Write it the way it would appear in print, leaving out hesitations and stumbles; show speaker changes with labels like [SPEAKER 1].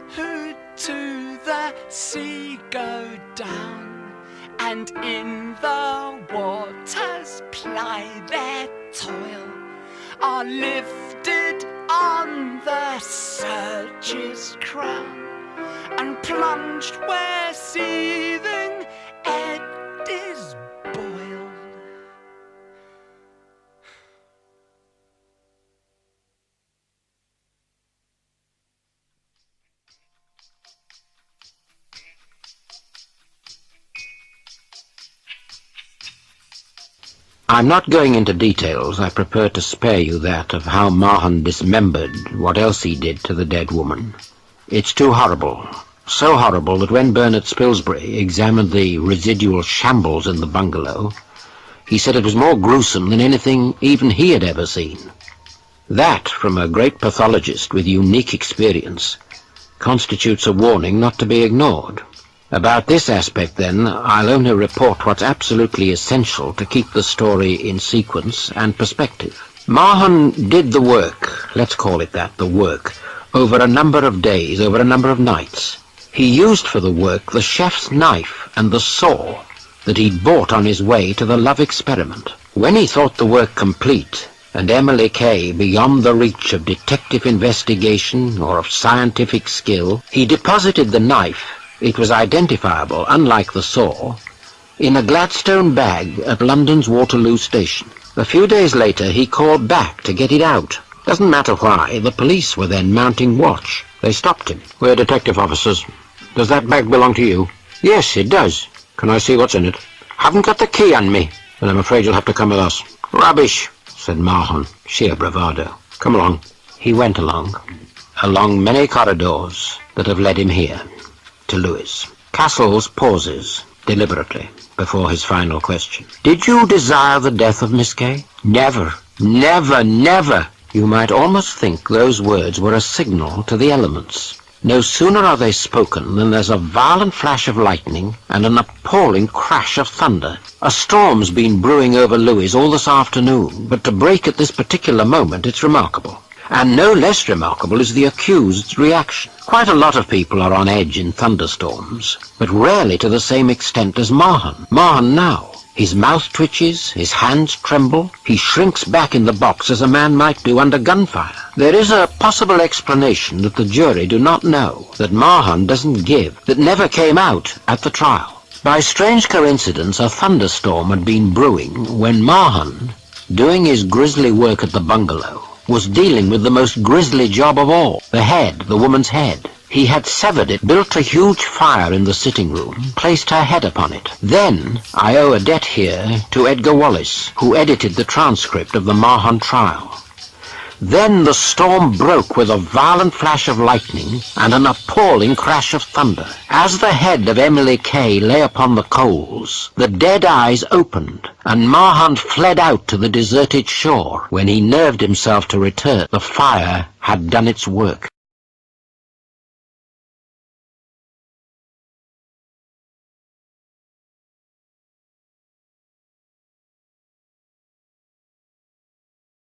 [SPEAKER 1] who to the sea go down, and in the waters ply their toil, are lifted on the surge's crown, and plunged where seething eddies boiled.
[SPEAKER 2] I'm not going into details. I prefer to spare you that of how Mahan dismembered what else he did to the dead woman. It's too horrible. So horrible that when Bernard Spilsbury examined the residual shambles in the bungalow, he said it was more gruesome than anything even he had ever seen. That, from a great pathologist with unique experience, constitutes a warning not to be ignored. About this aspect, then, I'll only report what's absolutely essential to keep the story in sequence and perspective. Mahan did the work, let's call it that, the work, over a number of days, over a number of nights. He used for the work the chef's knife and the saw that he'd bought on his way to the love experiment. When he thought the work complete, and Emily Kay beyond the reach of detective investigation or of scientific skill, he deposited the knife, it was identifiable, unlike the saw, in a Gladstone bag at London's Waterloo Station. A few days later he called back to get it out. Doesn't matter why, the police were then mounting watch. They stopped him. "We're detective officers. Does that bag belong to you?" "Yes, it does." "Can I see what's in it?" "Haven't got the key on me." "Then I'm afraid you'll have to come with us." "Rubbish," said Mahan, sheer bravado. "Come along." He went along many corridors that have led him here, to Lewis. Castles pauses, deliberately, before his final question. "Did you desire the death of Miss Kay?" "Never, never, never." You might almost think those words were a signal to the elements. No sooner are they spoken than there's a violent flash of lightning and an appalling crash of thunder. A storm's been brewing over Lewis all this afternoon, but to break at this particular moment, it's remarkable. And no less remarkable is the accused's reaction. Quite a lot of people are on edge in thunderstorms, but rarely to the same extent as Mahan. Mahan now. His mouth twitches, his hands tremble, he shrinks back in the box as a man might do under gunfire. There is a possible explanation that the jury do not know, that Mahan doesn't give, that never came out at the trial. By strange coincidence, a thunderstorm had been brewing when Mahan, doing his grisly work at the bungalow, was dealing with the most grisly job of all, the head, the woman's head. He had severed it, built a huge fire in the sitting room, placed her head upon it. Then, I owe a debt here to Edgar Wallace, who edited the transcript of the Mahan trial. Then the storm broke with a violent flash of lightning and an appalling crash of thunder. As the head of Emily Kay lay upon the coals, the dead eyes opened, and Mahan fled out to the deserted shore. When he nerved himself to return, the fire had done its work.